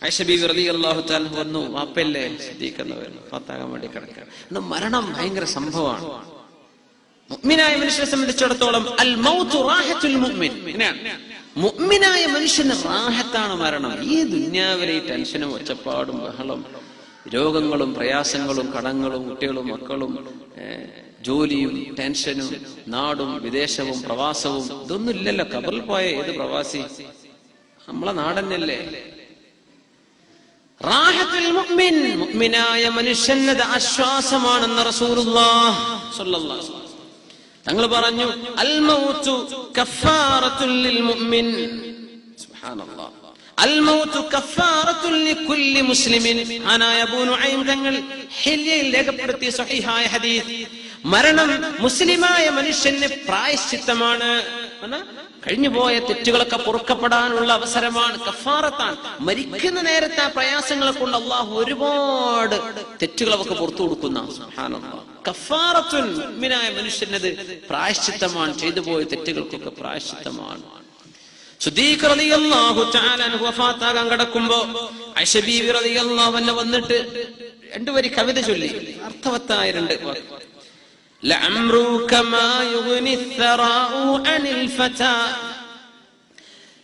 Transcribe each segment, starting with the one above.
ആയിഷ ബീവി റളിയല്ലാഹു തആല വന്നു, വാപ്പയല്ലേ സിദ്ദീഖ് എന്ന് പറയുന്നു, ഫാത്താകാൻ വേണ്ടി കിടക്കുകയാണ്. മരണം ഭയങ്കര സംഭവമാണ്. മുഅ്മിനായ മനുഷ്യനെ സംബന്ധിച്ചിടത്തോളം അൽ മൗതു റാഹത്തുൽ മുഅ്മിൻ, മുഅ്മിനായ മനുഷ്യന് റാഹത്താണ് മരണം. ഈ ദുനിയാവിലെ ടെൻഷനും ഒച്ചപ്പാടും ബഹളം, രോഗങ്ങളും പ്രയാസങ്ങളും കടങ്ങളും കുട്ടികളും മക്കളും ജോലിയും ടെൻഷനും നാടും വിദേശവും പ്രവാസവും ഇതൊന്നും ഇല്ലല്ലോ. ഖബറിൽ പോയ ഏത് പ്രവാസി? നമ്മളെ നാടന്നല്ലേ. റാഹത്തുൽ മുഅ്മിൻ, മുഅ്മിനായ മനുഷ്യന് ആശ്വാസമാണെന്ന് റസൂലുള്ളാഹി സ്വല്ലല്ലാഹു അലൈഹി വസല്ലം തങ്ങൾ പറഞ്ഞു, അൽ മൗതു കഫാറത്തുൽ ലിൽ മുഅ്മിൻ. സുബ്ഹാനല്ലാഹ്. അൽ മൗതു കഫാറത്തുൽ ലികുല്ലി മുസ്ലിമിൻ. ആനായ അബൂ നുഐം തങ്ങൾ ഹില്യയിൽ രേഖപ്പെടുത്തിയ സ്വഹീഹായ ഹദീസ്, മരണം മുസ്ലിമായ മനുഷ്യന് പ്രായശ്ചിത്തമാണ്. കഴിഞ്ഞുപോയ തെറ്റുകളൊക്കെ പൊറുക്കപ്പെടാനുള്ള അവസരമാണ്, കഫാറത്താണ്. മരിക്കുന്ന നേരത്തെ ആ പ്രയാസങ്ങളെ കൊണ്ട് അള്ളാഹു ഒരുപാട് തെറ്റുകളൊക്കെ പുറത്തു കൊടുക്കുന്ന സുബ്ഹാനല്ലാഹ്. കഫാറത്തുൻ, മുഅ്മിനായ മനുഷ്യനത് പ്രായശ്ചിത്തമാണ്, ചെയ്തു പോയ തെറ്റുകൾക്കൊക്കെ പ്രായശ്ചിത്തമാണ്. സിദ്ദീഖ് റളിയല്ലാഹു തആല അൻഹു വഫാത്താകാൻ കിടക്കുമ്പോ ആയിഷ ബീവി റളിയല്ലാഹു അൻഹ വന്നിട്ട് രണ്ടുപേരി കവിത ചൊല്ലി, അർത്ഥവത്തായ രണ്ട് വാക്ക്. لعمرك ما يغني الثراء عن الفتى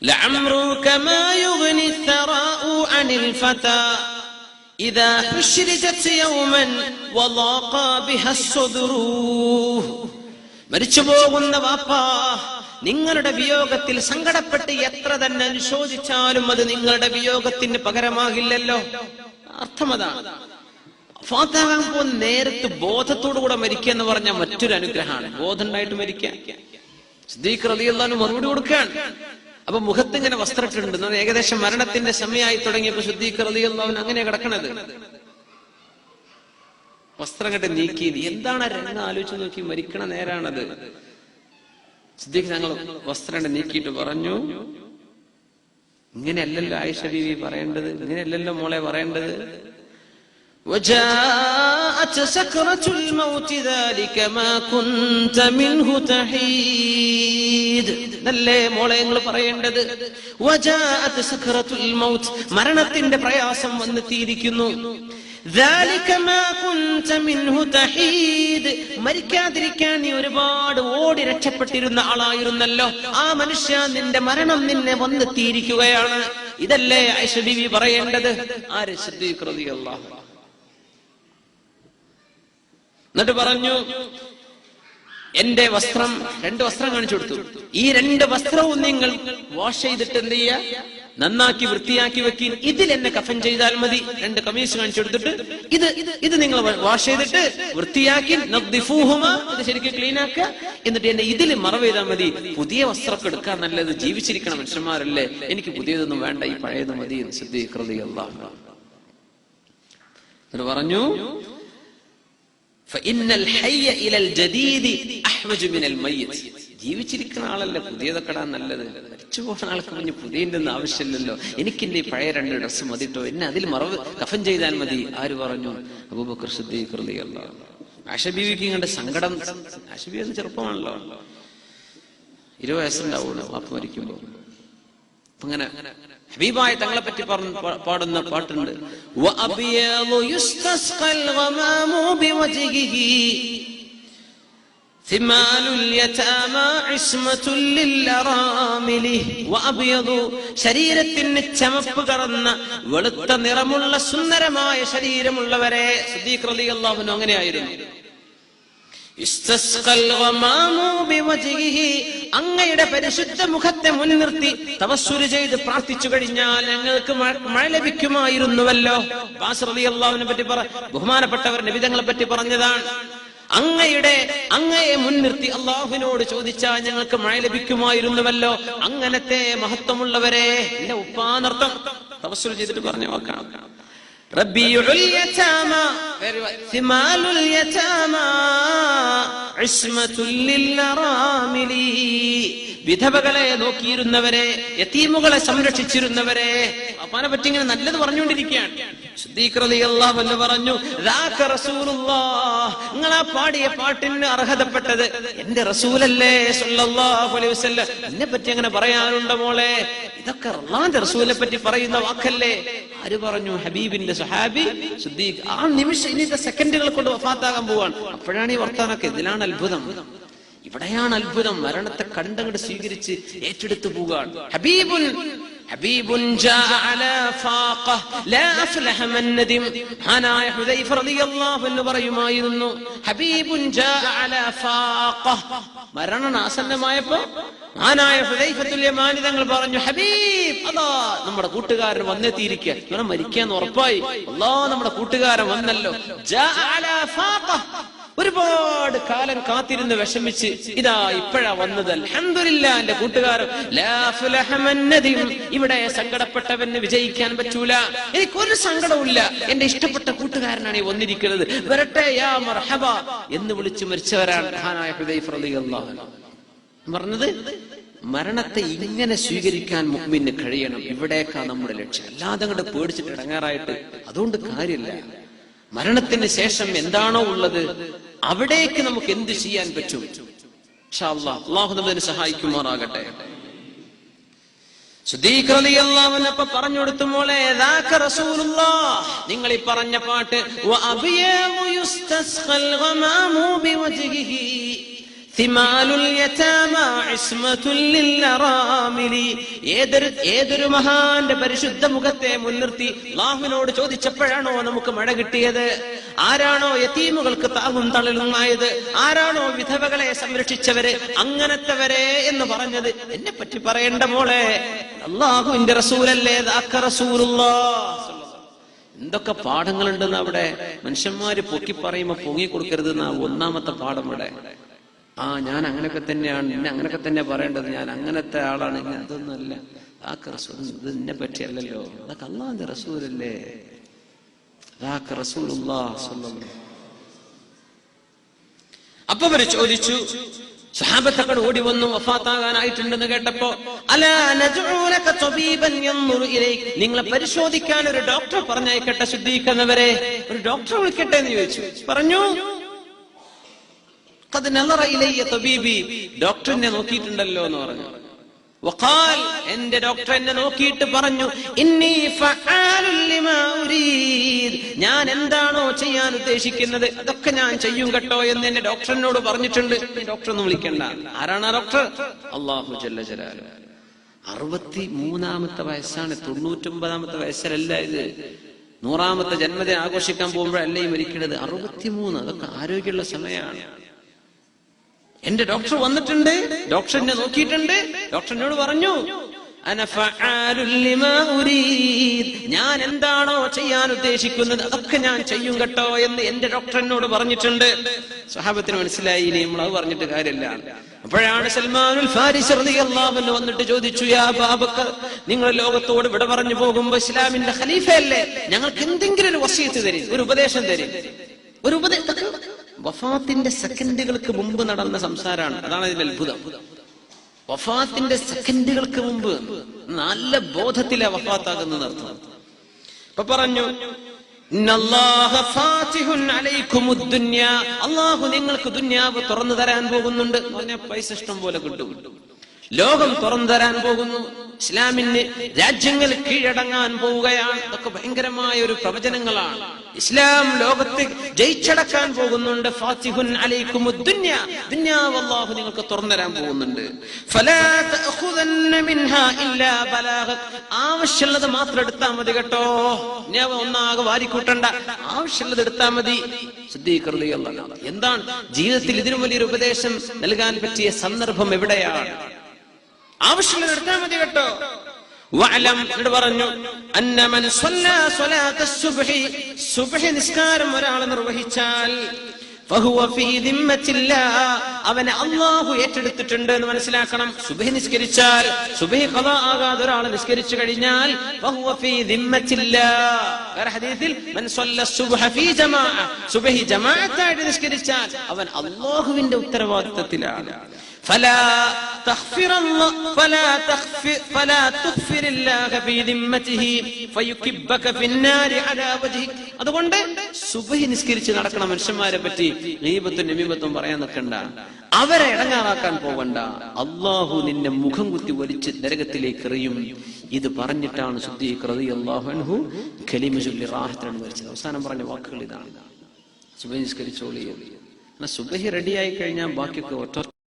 لعمرك ما يغني الثراء عن الفتى إذا حشرجت يوما وضاق بها الصدر. മരിച്ചു പോകുന്ന വാപ്പാ, നിങ്ങളുടെ വിയോഗത്തിൽ സങ്കടപ്പെട്ട് എത്ര തന്നെ അനുശോചിച്ചാലും അത് നിങ്ങളുടെ വിയോഗത്തിന് പകരമാകില്ലല്ലോ. അർത്ഥമതാണ്. ഫാത്താകാൻ പോകുന്ന നേരത്ത് ബോധത്തോടുകൂടെ മരിക്കുക എന്ന് പറഞ്ഞാൽ മറ്റൊരു അനുഗ്രഹമാണ്. ബോധം ഉണ്ടായിട്ട് മരിക്കുക. സിദ്ദീഖ് റളിയല്ലാഹു അൻഹു മറുപടി കൊടുക്കുകയാണ്. അപ്പൊ മുഖത്ത് ഇങ്ങനെ വസ്ത്രം ഇട്ടിട്ടുണ്ട്. ഏകദേശം മരണത്തിന്റെ സമയമായി തുടങ്ങിയപ്പോ സിദ്ദീഖ് റളിയല്ലാഹു അൻഹു അങ്ങനെ കിടക്കണത്. വസ്ത്രം കെട്ട് നീക്കി. എന്താണ് രംഗം ആലോചിച്ച് നോക്കി. മരിക്കണ നേരാണത്. സിദ്ദീഖ് ഞങ്ങൾ വസ്ത്രം നീക്കിയിട്ട് പറഞ്ഞു, ഇങ്ങനെയല്ലല്ലോ ആയിഷ ബീവി പറയേണ്ടത്, ഇങ്ങനെയല്ലല്ലോ മോളെ പറയേണ്ടത്. وجاءت سكرة الموت ذلك ما كنت منه تحيد. നല്ലേ മോളെ നിങ്ങൾ പറയേണ്ടത്. وجاءت سكرة الموت, മരണത്തിന്റെ പ്രയാസം വന്നെത്തിയിരിക്കുന്നു. ذلك ما كنت منه تحيد, മരിക്കാതിരിക്കാൻ നീ ഒരുപാട് ഓടി രക്ഷപ്പെട്ടിരുന്ന ആളായിരുന്നല്ലോ. ആ മനുഷ്യ, നിന്റെ മരണം നിന്നെ വന്നെത്തിയിരിക്കുകയാണ്. ഇതല്ലേ ആയിഷ ബീവി പറയേണ്ടത്. ആര്? സിദ്ദീഖ് റളിയല്ലാഹു അൻഹു. എന്നിട്ട് പറഞ്ഞു, എന്റെ വസ്ത്രം, രണ്ട് വസ്ത്രം കാണിച്ചു കൊടുത്തു. ഈ രണ്ട് വസ്ത്രവും നിങ്ങൾ വാഷ് ചെയ്തിട്ട് എന്ത് ചെയ്യാ, നന്നാക്കി വൃത്തിയാക്കി വെക്കി. ഇതിൽ എന്നെ കഫൻ ചെയ്താൽ മതി. രണ്ട് കമീസ് കാണിച്ചു കൊടുത്തിട്ട് ഇത് നിങ്ങൾ വാഷ് ചെയ്തിട്ട് വൃത്തിയാക്കി, നദ്ദിഫൂഹുമാ, ഇത് ശരിക്കും ക്ലീൻ ആക്കുക. എന്നിട്ട് എന്നെ ഇതിൽ മറവ് ചെയ്താൽ മതി. പുതിയ വസ്ത്രമൊക്കെ എടുക്കാൻ നല്ലത്. ജീവിച്ചിരിക്കണം മനുഷ്യന്മാരല്ലേ, എനിക്ക് പുതിയതൊന്നും വേണ്ട, ഈ പഴയത് മതി എന്ന് സിദ്ദീഖ് റളിയല്ലാഹു അൻഹു. എന്നിട്ട് പറഞ്ഞു, ജീവിച്ചിരിക്കുന്ന ആളല്ലേ പുതിയതൊക്കെ ഇടാൻ നല്ലത്. മരിച്ചു പോകുന്ന ആൾക്ക് കുഞ്ഞ് പുതിയതിന്റെ ആവശ്യമില്ലല്ലോ. എനിക്കെന്റെ പഴയ രണ്ട് ഡ്രസ്സ് മതിട്ടോ, എന്നെ അതിൽ മറവ് കഫൻ ചെയ്താൽ മതി. ആര് പറഞ്ഞു? അബൂബക്കർ സിദ്ദീഖ് റളിയല്ലാഹു അൻഹു. ആയിഷ ബീവിക്ക് ഇങ്ങോട്ട് സങ്കടം. ആയിഷ ബീവി ഒന്ന് ചെറുപ്പമാണല്ലോ, 20 വയസ്സുണ്ടാവുള്ളൂ വാപ്പ മരിക്കുമ്പോ. അങ്ങനെ ഹബീബായ തങ്ങളെ പറ്റി പാടുന്ന പാട്ടുണ്ട്. ശരീരത്തിന് ചമപ്പ് കറന്ന വെളുത്ത നിറമുള്ള സുന്ദരമായ ശരീരമുള്ളവരെ. സിദ്ദീഖ് റളിയല്ലാഹു അൻഹു അങ്ങനെയായിരുന്നു. അങ്ങയുടെ പരിശുദ്ധ മുഖത്തെ മുൻനിർത്തി തവസ്സുൽ ചെയ്ത് പ്രാർത്ഥിച്ചു കഴിഞ്ഞാൽ ഞങ്ങൾക്ക് മഴ ലഭിക്കുമായിരുന്നുവല്ലോ. അബ്ബാസ് റളിയല്ലാഹു അൻഹുവിനെ പറ്റി ബഹുമാനപ്പെട്ടവർ നബി തങ്ങളെ പറ്റി പറഞ്ഞതാണ്. അങ്ങയെ മുൻനിർത്തി അള്ളാഹുവിനോട് ചോദിച്ചാൽ ഞങ്ങൾക്ക് മഴ ലഭിക്കുമായിരുന്നുവല്ലോ. അങ്ങനത്തെ മഹത്വമുള്ളവരെ, എന്റെ ഉപ്പാനർത്ഥം തവസ്സുൽ ചെയ്തിട്ട് പറഞ്ഞ വാക്കാണ്. റബ്ബിയുൽ യതാമ സിമാലുൽ യതാമ ഇസ്മത്തുൽ ലിൽറാമിലി. വിധവകളെ നോക്കിയിരുന്നവരെ, യതീമുകളെ സംരക്ഷിച്ചിരുന്നവരെ. അപ്പാനെ പറ്റി ഇങ്ങനെ നല്ലത് പറഞ്ഞുകൊണ്ടിരിക്കുകയാണ്. സിദ്ദീഖ് റളിയല്ലാഹു അൻഹു പറഞ്ഞു, ദാക റസൂലുള്ളാഹ്, നിങ്ങൾ ആ പാടിയ പാട്ടിന് അർഹതപ്പെട്ടത് എന്റെ റസൂലല്ലേ സ്വല്ലല്ലാഹു അലൈഹി വസല്ലം. എന്നെ പറ്റി അങ്ങനെ പറയാനുണ്ടോ മോളെ? ഇതൊക്കെ അല്ലാഹുവിന്റെ റസൂലിനെ പറ്റി പറയുന്ന വാക്കല്ലേ. ആര് പറഞ്ഞു? ഹബീബിന്റെ സ്വഹാബി സിദ്ദീഖ്. ആ നിമിഷം ഇനിത്തെ സെക്കൻഡുകൾ കൊണ്ട് വഫാത്താകാൻ പോവാണ്. അപ്പോഴാണ് ഈ വർത്താനൊക്കെ. ഇതിലാണ് അത്ഭുതം, ഇവിടെയാണ് അത്ഭുതം. മരണത്തെ കണ്ടങ്ങട് സ്വീകരിച്ച് ഏറ്റെടുത്തു പോകാൻ. ഹബീബുൻ ജാഅ അലാ ഫാഖ ലാ അഫ്ലഹ മൻ നദിം. ഹനായ ഹുദൈഫ റളിയല്ലാഹു അൻഹു പറയുമായിരുന്നു, ഹബീബുൻ ജാഅ അലാ ഫാഖ. മരണം ആസന്നമായപ്പോൾ ഹനായ ഹുദൈഫത്തുൽ യമാനി തങ്ങൾ പറഞ്ഞു, ഹബീബ് അല്ലാ നമ്മുടെ കൂട്ടുകാരൻ വന്നെത്തിയിരിക്കുക. ഇവനെ മരിക്കാന്ന് ഉറപ്പായി. അല്ലാഹ് നമ്മുടെ കൂട്ടുകാരൻ വന്നല്ലോ. ജാഅ അലാ ഫാഖ. ഒരുപാട് കാലം കാത്തിരുന്ന് വിഷമിച്ച് ഇതാ ഇപ്പോഴാ വന്നത്. അൽഹംദുലില്ലാഹ് എന്റെ കൂട്ടുകാരൻ. ലാ അഫ്ലഹ മൻ നദിം. ഇവിടെ സങ്കടപ്പെട്ടവന് വിജയിക്കാൻ പറ്റൂല. എനിക്കൊരു സങ്കടവുമില്ല. എന്റെ ഇഷ്ടപ്പെട്ട കൂട്ടുകാരനാണ് ഈ വന്നിരിക്കുന്നത്. വരട്ടെ യാ മർഹബ എന്ന് വിളിച്ചു മരിച്ചവരാണ് മഹാനായ ഹുദൈഫ റളിയല്ലാഹു അൻഹു. പറഞ്ഞത് മരണത്തെ ഇങ്ങനെ സ്വീകരിക്കാൻ മുഅ്മിന് കഴിയണം. ഇവിടേക്കാ നമ്മുടെ ലക്ഷ്യം. അല്ലാതെ അങ്ങോട്ട് പേടിച്ചിട്ട് ഇടങ്ങാറായിട്ട് അതുകൊണ്ട് കാര്യമില്ല. മരണത്തിന് ശേഷം എന്താണോ ഉള്ളത് അവിടേക്ക് നമുക്ക് എന്ത് ചെയ്യാൻ പറ്റും? ഇൻഷാ അല്ലാഹ് അല്ലാഹു നമ്മെ സഹായിക്കുമാറാകട്ടെ. സിദ്ദീഖ് റളിയല്ലാഹു അൻഹു പറഞ്ഞു കൊടുത്തു, മോളെ ദാക റസൂലുള്ളാഹ്, നിങ്ങൾ ഈ പറഞ്ഞ പാട്ട് വഅബിയാമു യുസ്തസ്ഖൽ ഗമാമു ബിവജ്ഹിഹി തിമാലുൽ യതാമാ ഇസ്മത്തുൽ ലിൽറാമിലി. ഏതൊരു മഹാന്റെ പരിശുദ്ധ മുഖത്തെ മുൻനിർത്തി അല്ലാഹുവിനോട് ചോദിച്ചപ്പോഴാണോ നമുക്ക് മഴ കിട്ടിയത്? ആരാണോ യതീമുകൾക്ക് താങ്ങും തണലുമായത്? ആരാണോ വിധവകളെ സംരക്ഷിച്ചവര്, അങ്ങനത്തെവരെ എന്ന് പറഞ്ഞത്? എന്നെ പറ്റി പറയേണ്ട മോളെ, അല്ലാഹുവിന്റെ റസൂലല്ലേ ദാക റസൂലുള്ളാഹ്. എന്തൊക്കെ പാഠങ്ങളുണ്ടെന്ന് അവിടെ. മനുഷ്യന്മാര് പൊക്കി പറയുമ്പോ പൊങ്ങി കൊടുക്കരുത് എന്നാ ഒന്നാമത്തെ പാഠം ഇവിടെ. ഞാൻ അങ്ങനെയൊക്കെ തന്നെയാണ്, എന്നെ അങ്ങനെയൊക്കെ തന്നെ പറയേണ്ടത്, ഞാൻ അങ്ങനത്തെ ആളാണ്. അതൊന്നുമല്ല. ഇത് എന്നെ പറ്റിയല്ലല്ലോ, അതൊക്കെ അല്ലാഹുവിന്റെ റസൂലല്ലേ. അപ്പൊ അവര് ചോദിച്ചു, സ്വഹാബത്തുക്കൾ ഓടി വന്നു വഫാത്താകാനായിട്ടുണ്ടെന്ന് കേട്ടപ്പോ, അലാ നജ്ഉലക തബീബൻ യൻദുറു ഇലൈക്, നിങ്ങളെ പരിശോധിക്കാൻ ഒരു ഡോക്ടറെ പറഞ്ഞയക്കട്ടെ സിദ്ദീഖ് എന്നവരെ, ഒരു ഡോക്ടറെ വിളിക്കട്ടെ എന്ന് ചോദിച്ചു. പറഞ്ഞു, ഡോക്ടർ എന്നെ നോക്കിയിട്ടുണ്ടല്ലോ എന്ന് പറഞ്ഞു. വഖാൽ, എന്റെ ഡോക്ടർ എന്നെ നോക്കിയിട്ട് പറഞ്ഞു, ഇന്നി ഫഅാലുൽ ലിമാ ഉരീദ്, ഞാൻ എന്താണോ ചെയ്യാൻ ഉദ്ദേശിക്കുന്നത് അതൊക്കെ ഞാൻ ചെയ്യും കേട്ടോ എന്ന് എന്റെ ഡോക്ടറിനോട് പറഞ്ഞിട്ടുണ്ട്. ഡോക്ടർ ഒന്നും വിളിക്കണ്ട. ആരാണ് ആ ഡോക്ടർ? അല്ലാഹു ജല്ല ജലാലുഹു. 63-ാമത്തെ വയസ്സാണ്, 99-ാമത്തെ വയസ്സിലല്ല ഇത്. 100-ാമത്തെ ജന്മദിനം ആഘോഷിക്കാൻ പോകുമ്പോഴല്ലേ മരിക്കുന്നത്. 63, അതൊക്കെ ആരോഗ്യമുള്ള സമയമാണ്. എന്റെ ഡോക്ടർ വന്നിട്ടുണ്ട്, ഡോക്ടർ എന്നെ നോക്കിയിട്ടുണ്ട്. ഡോക്ടറിനോട് പറഞ്ഞു, അന ഫഅാലുൽ ലിമാ ഉരീദ്, ഞാൻ എന്താണോ ചെയ്യാൻ ഉദ്ദേശിക്കുന്നത് അതൊക്കെ ഞാൻ ചെയ്യും കേട്ടോ എന്ന് എന്റെ ഡോക്ടർ എന്നോട് പറഞ്ഞിട്ടുണ്ട്. സ്വഹാബത്തിന് മനസ്സിലായി, ഇനി നമ്മൾ അത് പറഞ്ഞിട്ട് കാര്യമില്ല. അപ്പോഴാണ് സൽമാനുൽ ഫാരിസി റളിയല്ലാഹു അൻഹു വന്നിട്ട് ചോദിച്ചു, യാ അബൂബക്കർ, നിങ്ങൾ ലോകത്തോട് വിട പറഞ്ഞു പോകുമ്പോ ഇസ്ലാമിന്റെ ഖലീഫയല്ലേ, ഞങ്ങൾക്ക് എന്തെങ്കിലും ഒരു വസിയത്ത് തരും, ഒരു ഉപദേശം തരും. ഒരു ഉപദേശം വഫാത്തിന്റെ സെക്കൻഡുകൾക്ക് മുമ്പ് നടന്ന സംസാരമാണ്. അതാണ് ഇതിൽ അത്ഭുതം. വഫാത്തിന്റെ സെക്കൻഡുകൾക്ക് മുമ്പ് നല്ല ബോധത്തിലെ വഫാത്താകുന്ന അർത്ഥം. അപ്പൊ പറഞ്ഞു, അല്ലാഹു നിങ്ങൾക്ക് ദുനിയാവ് തുറന്നു തരാൻ പോകുന്നുണ്ട്. പറഞ്ഞാൽ പൈസ ഇഷ്ടം പോലെ കിട്ടും. ലോകം തുറന്നു തരാൻ പോകുന്നു. ഇസ്ലാമിന് രാജ്യങ്ങൾ കീഴടങ്ങാൻ പോവുകയാണ്. ഇതൊക്കെ ഭയങ്കരമായ ഒരു പ്രവചനങ്ങളാണ്. ഇസ്ലാം ലോകത്ത് ജയിച്ചടക്കാൻ പോകുന്നുണ്ട്. ഫാത്തിഹുൻ അലൈക്കുമുദ് ദുനിയ, ദുനിയാവ് അല്ലാഹു നിങ്ങൾക്ക് തുറന്നു തരാൻ പോകുന്നുണ്ട്. ഫലാ തഅഖുദന്ന മിൻഹാ ഇല്ലാ ബലാഗ, ആവശ്യമുള്ളത് മാത്രം എടുത്താൽ മതി കേട്ടോ. ദുനിയാവ് ഒന്നാകെ വാരിക്കൂട്ടണ്ട, ആവശ്യമുള്ളത് എടുത്താൽ മതി. സിദ്ദീഖ് റളിയല്ലാഹു അൻഹു എന്താണ് ജീവിതത്തിൽ ഇതിനു വലിയൊരു ഉപദേശം നൽകാൻ പറ്റിയ സന്ദർഭം എവിടെയാണ്? ആവശ്യമുള്ളത് എടുത്താൽ മതി കേട്ടോ. വഅലം, എന്ന് പറഞ്ഞു, അന്ന മൻ സ്വല്ലാ സ്വലാത്ത സുബ്ഹി, സുബ്ഹി നിസ്കാരം ഒരാൾ നിർവഹിച്ചാൽ ഫഹുവ ഫീ ദിമ്മത്തില്ലാഹ്, അവനെ അല്ലാഹു ഏറ്റെടുത്തിട്ടുണ്ട് എന്ന് മനസ്സിലാക്കണം. സുബ്ഹി നിസ്കരിച്ചാൽ, സുബ്ഹി ഖളാ ആകാതെ ഒരാൾ നിസ്കരിച്ചു കഴിഞ്ഞാൽ ഫഹുവ ഫീ ദിമ്മത്തില്ലാഹ്. വേറെ ഹദീസിൽ മൻ സ്വല്ല സുബ്ഹ ഫീ ജമാഅ, സുബ്ഹി ജമാഅത്തായിട്ട് നിസ്കരിച്ചാൽ അവൻ അല്ലാഹുവിന്റെ ഉത്തരവാദിത്തത്തിലാണ്. فلا تغفر الله في ذمته فيكبك في النار على وجهك. അതുകൊണ്ട് സുബ്ഹി നിസ്കരിച്ച് നടക്കണ മനുഷ്യന്മാരെ പറ്റി ഗീബത്തും നമീമത്തും പറയാൻ നിൽക്കണ്ട, അവരെ ഇടങ്ങാറാക്കാൻ പോകണ്ട. അള്ളാഹു നിന്നെ മുഖം കുത്തി വലിച്ച് നരകത്തിലേക്ക് എറിയും. ഇത് പറഞ്ഞിട്ടാണ് സിദ്ദീഖ് റളിയല്ലാഹു അൻഹു കലിമ ചൊല്ലി റാഹത്താണ് മരിച്ചത്. അവസാനം പറഞ്ഞ വാക്കുകൾ ഇതാണ്, സുബ്ഹി നിസ്കരിച്ചോളി. സുബ്ഹി റെഡിയായി കഴിഞ്ഞാൽ ബാക്കിയൊക്കെ